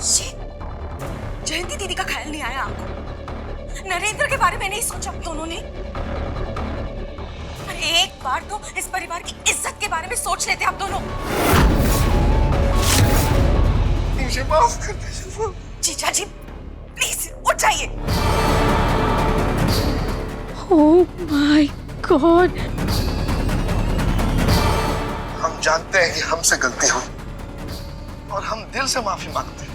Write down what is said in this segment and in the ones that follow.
जयंती दीदी का ख्याल नहीं आया आपको? नरेंद्र के बारे में नहीं सोचा दोनों ने? अरे एक बार तो इस परिवार की इज्जत के बारे में सोच लेते आप दोनों। मुझे माफ कर दीजिए। जीजा जी प्लीज उठ जाइए। Oh my God. हम जानते हैं कि हमसे गलती हुई और हम दिल से माफी मांगते हैं।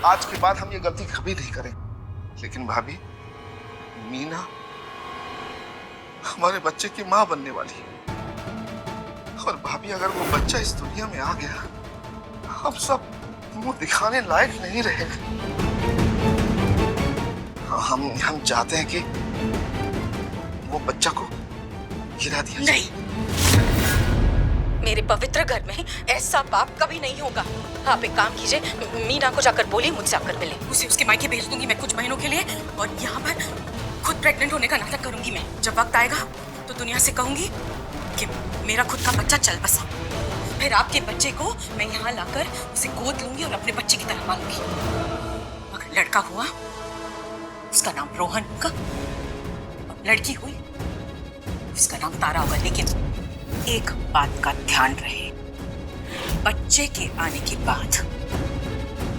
आज के बाद हम ये गलती कभी नहीं करेंगे। लेकिन भाभी, मीना हमारे बच्चे की मां बनने वाली है और भाभी अगर वो बच्चा इस दुनिया में आ गया, हम सब मुंह दिखाने लायक नहीं रहेंगे। हम चाहते हैं कि वो बच्चा को गिरा दिया जाए। नहीं, मेरे पवित्र घर में ऐसा पाप कभी नहीं होगा। आप एक काम कीजिए, मीना को जाकर बोलिए मुझसे आकर मिले। उसे उसके मायके भेज दूंगी मैं कुछ महीनों के लिए और यहाँ पर खुद प्रेग्नेंट होने का नाटक करूंगी मैं। जब वक्त आएगा तो दुनिया से कहूंगी कि मेरा खुद का बच्चा चल बसा। फिर आपके बच्चे को मैं यहाँ लाकर उसे गोद लूंगी और अपने बच्चे की तरह पालूंगी। अगर लड़का हुआ उसका नाम रोहन होगा और लड़की हुई उसका नाम तारा होगा। लेकिन एक बात का ध्यान रहे, बच्चे के आने के बाद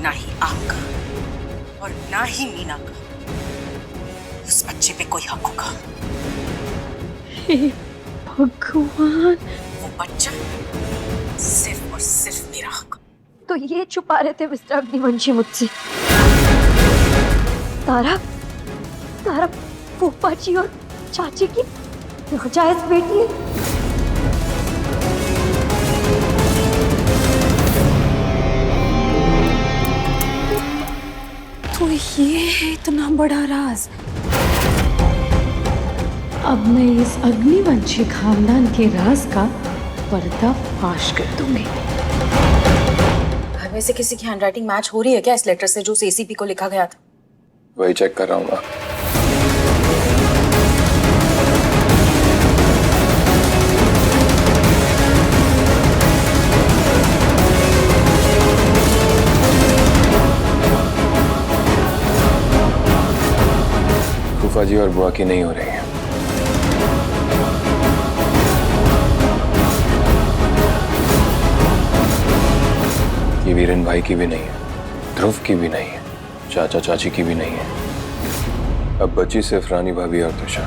ना ही आपका और ना ही मीना का उस बच्चे पे कोई हक होगा। हे भगवान। वो बच्चा सिर्फ और सिर्फ मेरा हक। तो ये छुपा रहे थे मिस्टर अग्निवंशी मुझसे। तारा तारा फूफा जी और चाची की नाजायज बेटी है। तो ये है इतना बड़ा राज। अब मैं इस अग्निवंशी खानदान के राज का पर्दाफाश कर दूंगी। घर में से किसी की हैंडराइटिंग मैच हो रही है क्या इस लेटर से जो एसीपी को लिखा गया था? वही चेक कर रहा हूँ। फूफा जी और बुआ की नहीं हो रही है। ये वीरेन भाई की भी नहीं है, ध्रुव की भी नहीं है, चाचा चाची की भी नहीं है। अब बची सिर्फ रानी भाभी और त्रिशा।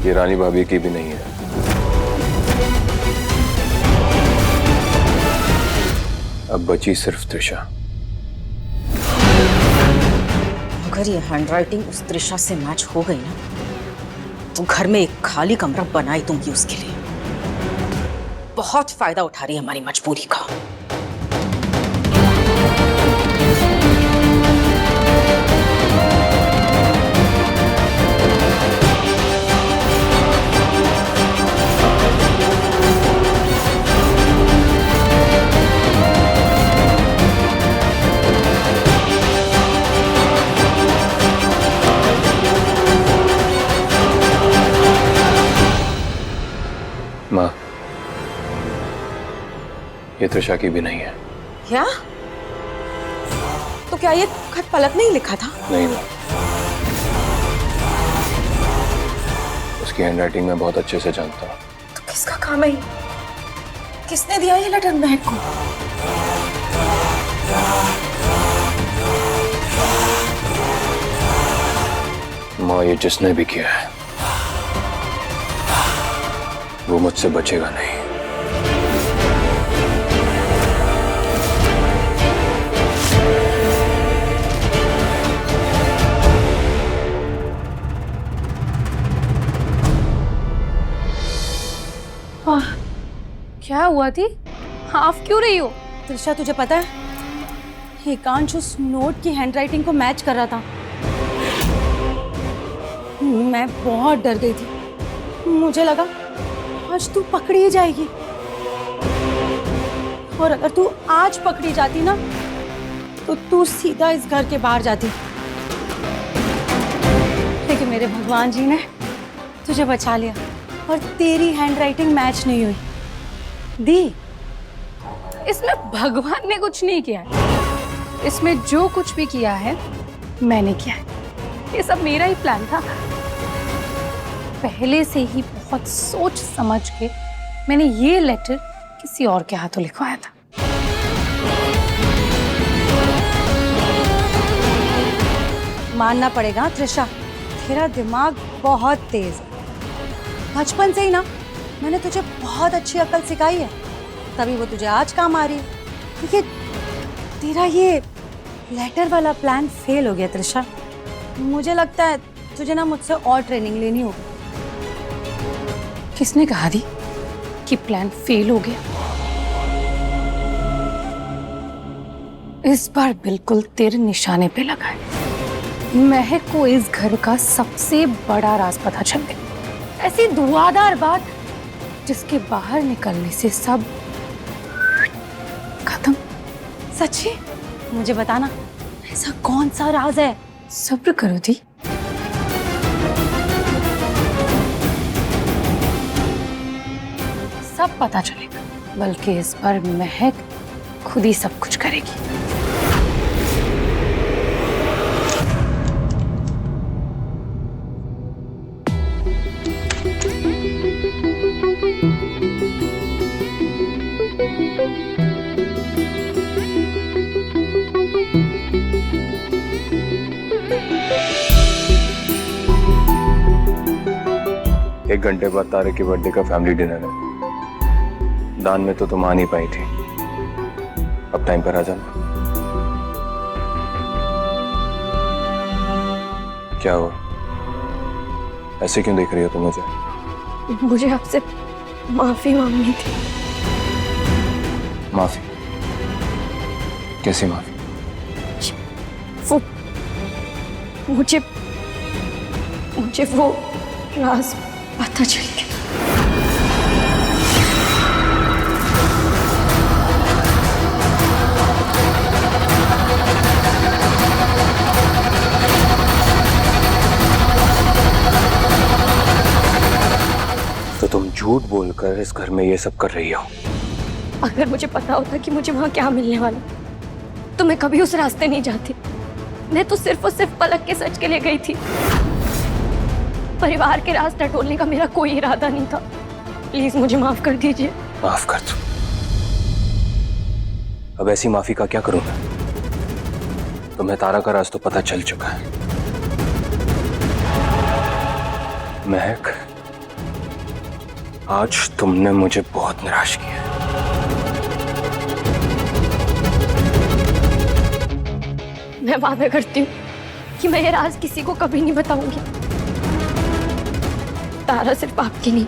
ये रानी भाभी की भी नहीं है। अब बची सिर्फ त्रिशा। अगर ये हैंडराइटिंग उस त्रिशा से मैच हो गई ना तो घर में एक खाली कमरा बनाई दूंगी उसके लिए। बहुत फायदा उठा रही है हमारी मजबूरी का। माँ, ये त्रिशा की भी नहीं है। क्या? तो क्या ये खत पलक नहीं लिखा था? नहीं माँ, उसकी हैंडराइटिंग मैं बहुत अच्छे से जानता हूँ। तो किसका काम है? किसने दिया ये लेटर महक को? माँ, ये जिसने भी किया है वो मुझसे बचेगा नहीं। क्या हुआ थी? हाफ क्यों रही हो? त्रिशा, तुझे पता है एकांश उस नोट की हैंडराइटिंग को मैच कर रहा था। मैं बहुत डर गई थी। मुझे लगा आज तू पकड़ी ही जाएगी। और अगर तू आज पकड़ी जाती ना तो तू सीधा इस घर के बाहर जाती। लेकिन मेरे भगवान जी ने तुझे बचा लिया और तेरी हैंडराइटिंग मैच नहीं हुई। दी, इसमें भगवान ने कुछ नहीं किया है, इसमें जो कुछ भी किया है मैंने किया है। ये सब मेरा ही प्लान था। पहले से ही बहुत सोच समझ के मैंने ये लेटर किसी और के हाथों लिखवाया था। मानना पड़ेगा त्रिशा, तेरा दिमाग बहुत तेज है। बचपन से ही ना मैंने तुझे बहुत अच्छी अकल सिखाई है, तभी वो तुझे आज काम आ रही है। क्योंकि तेरा ये लेटर वाला प्लान फेल हो गया त्रिशा। मुझे लगता है तुझे ना मुझसे और ट्रेनिंग लेनी होगी। किसने कहा दी कि प्लान फेल हो गया? इस बार बिल्कुल तेरे निशाने पे लगा है। महक को इस घर का सबसे बड़ा राज पता चल गया। ऐसी धुआंधार बात जिसके बाहर निकलने से सब खत्म। सच्ची मुझे बताना, ऐसा कौन सा राज है? सब्र करो दी। सब पता चलेगा, बल्कि इस बार महक खुद ही सब कुछ करेगी। एक घंटे बाद तारे के बर्थडे का फैमिली डिनर है। दान में तो तुम आ नहीं पाई थी, अब टाइम पर आ जाना। क्या हुआ, ऐसे क्यों देख रही हो तुम मुझे? मुझे आपसे माफी मांगनी थी। माफी? कैसी माफी? वो मुझे वो राज पता चल गया। तो तुम झूठ बोलकर इस घर में ये सब कर रही हो? अगर मुझे पता होता कि मुझे वहां क्या मिलने वाला तो मैं कभी उस रास्ते नहीं जाती। मैं तो सिर्फ और सिर्फ पलक के सच के लिए गई थी। परिवार के राज टटोलने का मेरा कोई इरादा नहीं था। प्लीज मुझे माफ कर दीजिए। माफ कर दो। अब ऐसी माफी का क्या करूं मैं? तुम्हें तारा का राज तो पता चल चुका है। महक, आज तुमने मुझे बहुत निराश किया। मैं वादा करती हूँ कि मैं ये राज किसी को कभी नहीं बताऊंगी। तारा सिर्फ आपकी नहीं,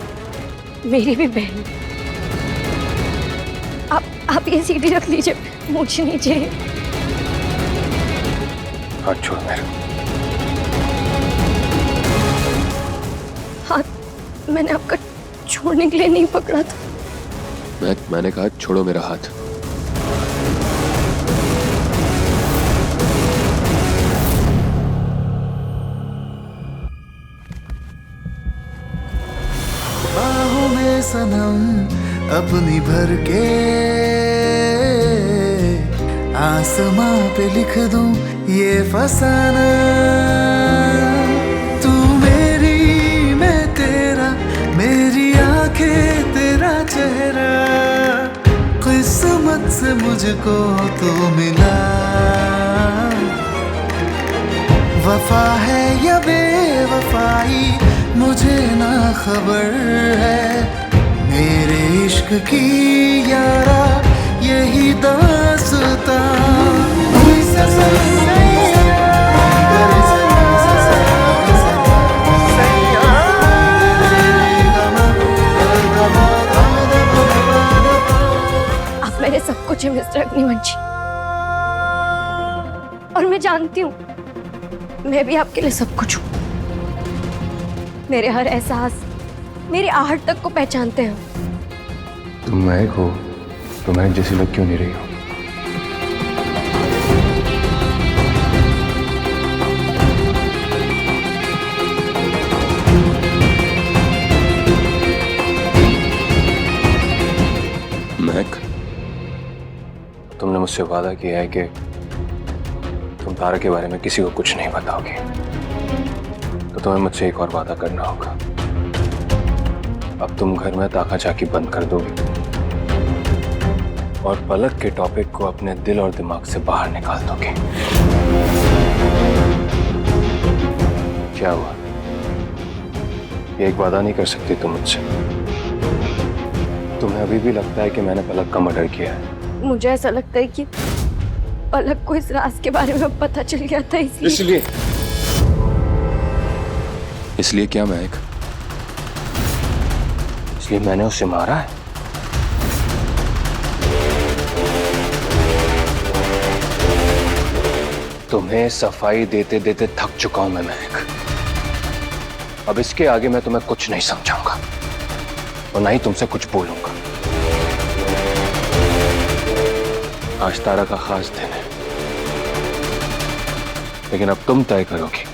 मेरी भी बहन। आप ये सीढ़ी रख लीजिए, मुझे नहीं चाहिए। हाथ छोड़ मेरा। हाथ मैंने आपका छोड़ने के लिए नहीं पकड़ा था। मैंने कहा छोड़ो मेरा हाथ। बाहों में सनम अपनी भर के आसमां पे लिख दूं ये फसाना। तू मेरी मैं तेरा, मेरी आंखें तेरा चेहरा। किस्मत से मुझको तो मिला। वफा है या बेवफाई मुझे ना खबर है। मेरे इश्क की यारा यही दास्तां। आप मेरे सब कुछ है मिस्टर अग्निवंशी, और मैं जानती हूँ मैं भी आपके लिए सब कुछ हूँ। मेरे हर एहसास, मेरी आहट तक को पहचानते हैं। तुम महक हो तो महक जैसी लग क्यों नहीं रही हो? महक, तुमने मुझसे वादा किया है कि तुम तारा के बारे में किसी को कुछ नहीं बताओगे, तो तुम्हें मुझसे एक और वादा करना होगा। अब तुम घर में ताका झाकी बंद कर दोगे और पलक के टॉपिक को अपने दिल और दिमाग से बाहर निकाल दोगे। क्या हुआ? ये एक वादा नहीं कर सकती तुम मुझसे? तुम्हें अभी भी लगता है कि मैंने पलक का मर्डर किया है? मुझे ऐसा लगता है कि पलक को इस राज के बारे में पता चल गया था, इसलिए क्या महक? इसलिए मैंने उसे मारा है? तुम्हें सफाई देते देते थक चुका हूं मैं महक। अब इसके आगे मैं तुम्हें कुछ नहीं समझाऊंगा और ना ही तुमसे कुछ बोलूंगा। आज तारा का खास दिन है, लेकिन अब तुम तय करोगी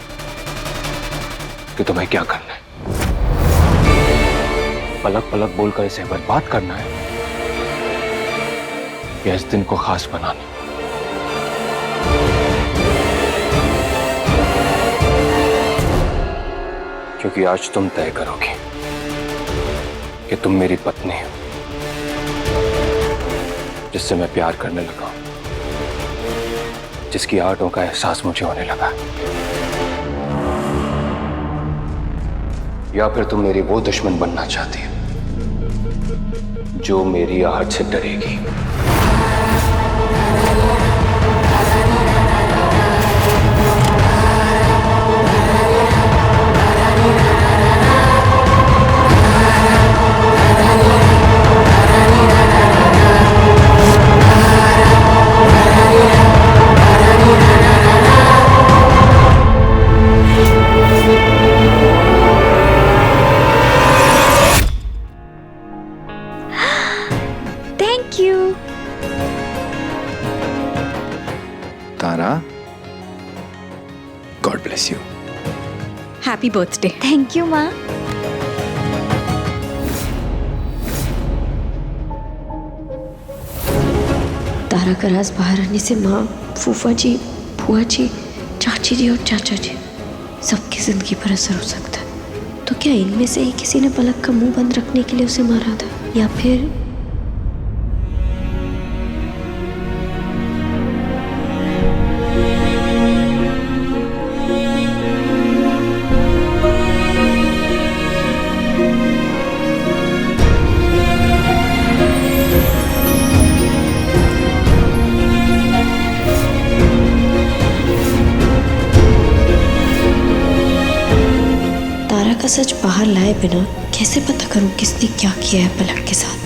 कि तुम्हें क्या करना है। पलक पलक बोलकर इसे बर्बाद करना है या इस दिन को खास बनाना है? क्योंकि आज तुम तय करोगे कि तुम मेरी पत्नी हो, जिससे मैं प्यार करने लगा, जिसकी आंटों का एहसास मुझे होने लगा, या फिर तुम मेरी वो दुश्मन बनना चाहती हो जो मेरी आहट से डरेगी। Thank you. Tara, God bless you. Happy birthday. Thank you माँ। तारा का राज बाहर आने से माँ, फूफा जी, बुआ जी, चाची जी और चाचा जी सबकी जिंदगी पर असर हो सकता है। तो क्या इनमें से ही किसी ने पलक का मुंह बंद रखने के लिए उसे मारा था, या फिर तारा का सच बाहर लाए बिना कैसे पता करूं किसने क्या किया है पलक के साथ?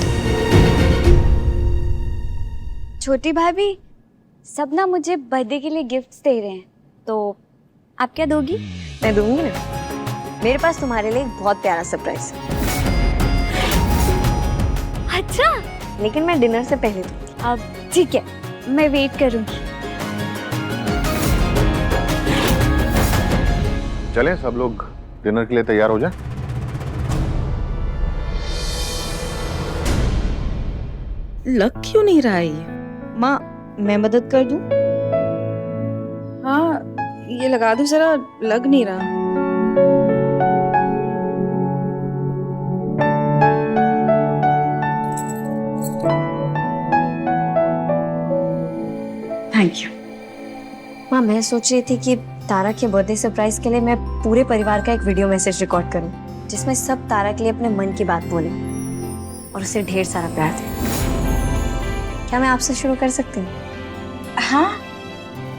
छोटी भाभी, सब ना मुझे बर्थडे के लिए गिफ्ट्स दे रहे हैं, तो आप क्या दोगी? मैं दूंगी ना। मेरे पास तुम्हारे लिए एक बहुत प्यारा सरप्राइज है, अच्छा, लेकिन मैं डिनर से पहले दूंगी। अब ठीक है, मैं वेट करूंगी। चलें सब लोग डिनर के लिए तैयार हो जाएं। लग क्यों नहीं रहा है ये? माँ, मैं मदद कर दूं? हाँ, ये लगा दूं जरा, लग नहीं रहा। Thank you. माँ, मैं सोच रही थी कि तारा के बर्थडे सरप्राइज के लिए मैं पूरे परिवार का एक वीडियो मैसेज रिकॉर्ड करूं, जिसमें सब तारा के लिए अपने मन की बात बोले और उसे ढेर सारा प्यार दें। क्या मैं आपसे शुरू कर सकती हूँ? हाँ,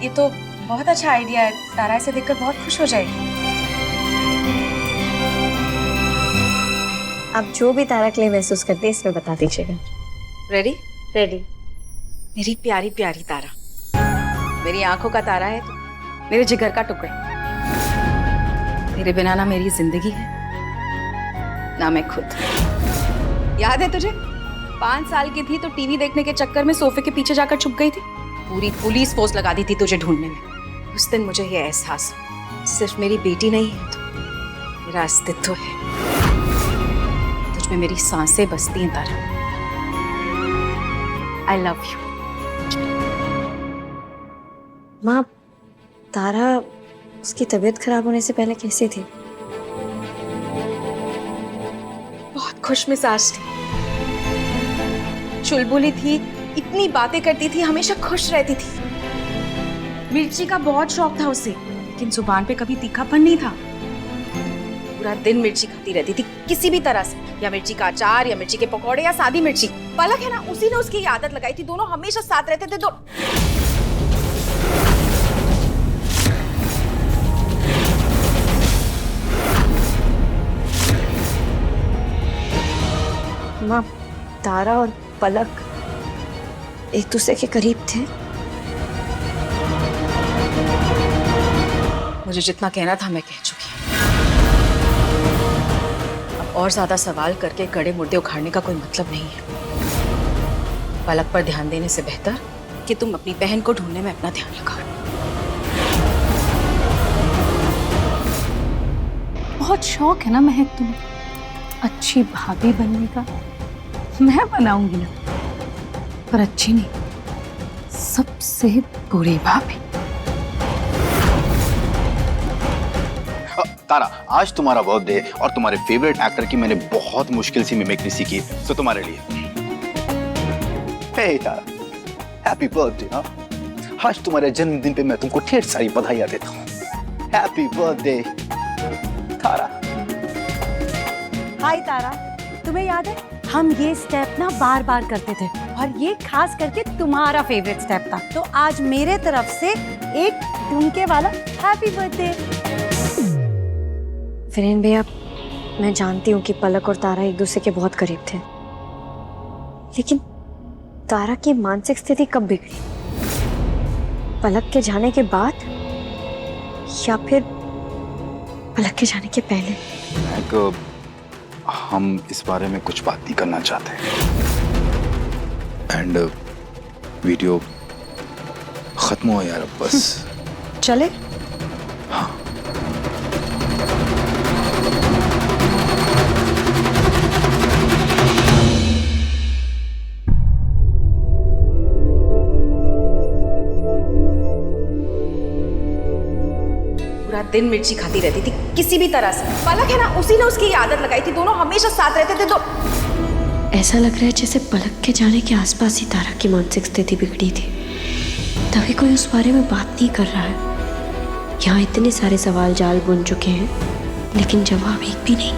ये तो बहुत अच्छा आइडिया है। तारा इसे देखकर बहुत खुश हो जाएगी। आप जो भी तारा के लिए महसूस करते हैं इसमें बता दीजिएगा। रेडी? रेडी। मेरी प्यारी प्यारी तारा, मेरी आंखों का तारा है तू, मेरे जिगर का टुकड़ा। तेरे बिना ना मेरी जिंदगी है, ना मैं खुद। याद है तुझे 5 साल की थी तो टीवी देखने के चक्कर में सोफे के पीछे जाकर छुप गई थी। पूरी पुलिस फोर्स लगा दी थी तुझे ढूंढने में। उस दिन मुझे ये एहसास हुआ, सिर्फ मेरी बेटी नहीं है तो मेरा अस्तित्व है। तुझ में मेरी सांसें बसती हैं तारा। I love you. माँ, तारा उसकी तबीयत खराब होने से पहले कैसी थी? बहुत खुश मिजाज थी, चुलबुली थी, इतनी बातें करती थी, हमेशा खुश रहती थी। मिर्ची का बहुत शौक था उसे, लेकिन जुबान पे कभी तीखापन नहीं था। पूरा दिन मिर्ची खाती रहती थी किसी भी तरह से, या मिर्ची का अचार या मिर्ची के पकौड़े या सादी मिर्ची। पलक है ना, उसी ने उसकी आदत लगाई थी। दोनों हमेशा साथ रहते थे। माँ, तारा और पलक एक दूसरे के करीब थे। मुझे जितना कहना था मैं कह चुकी। अब और ज्यादा सवाल करके गड़े मुर्दे उखाड़ने का कोई मतलब नहीं है। पलक पर ध्यान देने से बेहतर कि तुम अपनी बहन को ढूंढने में अपना ध्यान लगाओ। बहुत शौक है ना महक तुम्हें अच्छी भाभी बनने का। मैं बनाऊंगी ना, पर अच्छी नहीं, सबसे बुरी भाभी। तारा, आज तुम्हारा बर्थडे और तुम्हारे फेवरेट एक्टर की मैंने बहुत मुश्किल से मिमिक्री सीखी है, तो तुम्हारे लिए। हे तारा, हैप्पी बर्थडे। हाँ, आज तुम्हारे जन्मदिन पे मैं तुमको ढेर सारी बधाइयां देता हूँ। हैप्पी बर्थडे तारा। हाय तारा, तुम्हें याद है हम ये स्टेप ना बार बार करते थे, और ये खास करके तुम्हारा फेवरेट स्टेप था। तो आज मेरे तरफ से एक ठुमके वाला हैप्पी बर्थडे। फिरेन भैया, मैं जानती हूँ कि पलक और तारा एक दूसरे के बहुत करीब थे, लेकिन तारा की मानसिक स्थिति कब बिगड़ी? पलक के जाने के बाद या फिर पलक के जाने के पहले? हम इस बारे में कुछ बात नहीं करना चाहते। एंड वीडियो खत्म हो यार, बस चले। हाँ। पूरा दिन मिर्ची खाती रहती थी किसी भी तरह से। पलक है ना, उसी ने उसकी आदत लगाई थी। दोनों हमेशा साथ रहते थे। ऐसा लग रहा है जैसे पलक के जाने के आसपास ही तारा की मानसिक स्थिति बिगड़ी थी, तभी कोई उस बारे में बात नहीं कर रहा है। यहाँ इतने सारे सवाल जाल बुन चुके हैं, लेकिन जवाब एक भी नहीं।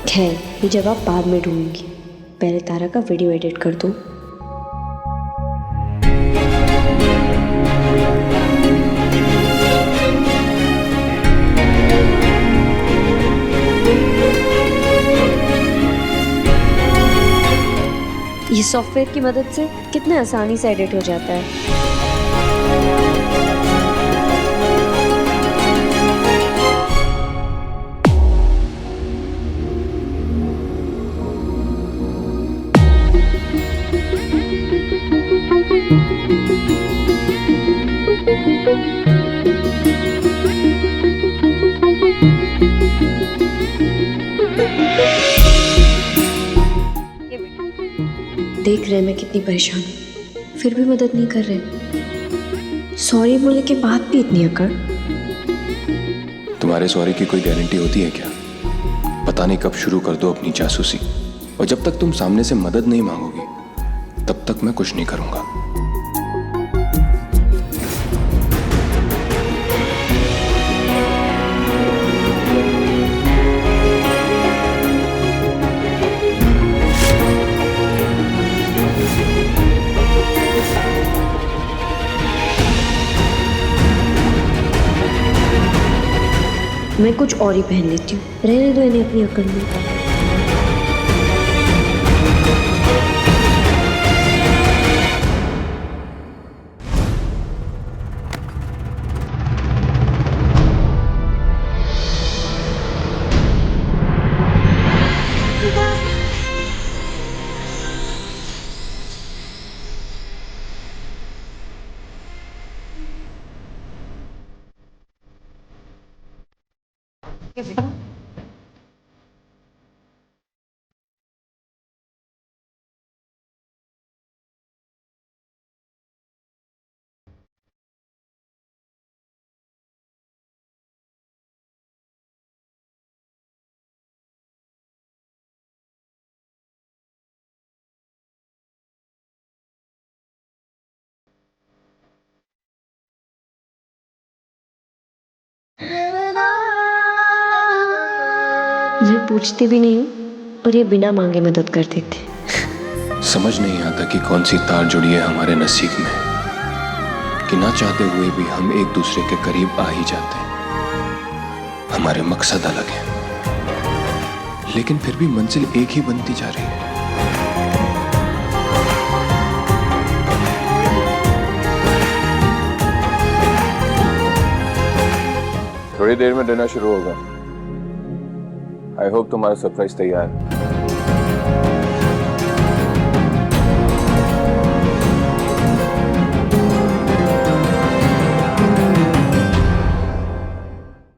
खैर, ये जवाब बाद में ढूंढूंगी, पहले तारा का वीडियो एडिट कर दूं। ये सॉफ्टवेयर की मदद से कितने आसानी से एडिट हो जाता है। देख रहे हैं मैं कितनी परेशान हूँ, फिर भी मदद नहीं कर रहे। सॉरी बोलने के बाद भी इतनी अकड़। तुम्हारे सॉरी की कोई गारंटी होती है क्या? पता नहीं कब शुरू कर दो अपनी जासूसी, और जब तक तुम सामने से मदद नहीं मांगोगी तब तक मैं कुछ नहीं करूंगा। मैं कुछ और ही पहन लेती हूँ, रहने दो इन्हें अपनी अकड़ में। मैं पूछती भी नहीं हूँ और ये बिना मांगे मदद कर देते। समझ नहीं आता कि कौन सी तार जुड़ी है हमारे नसीब में कि ना चाहते हुए भी हम एक दूसरे के करीब आ ही जाते हैं। हमारे मकसद अलग हैं, लेकिन फिर भी मंजिल एक ही बनती जा रही है। थोड़ी देर में डिनर शुरू होगा। आई होप तुम्हारा सरप्राइज तैयार है।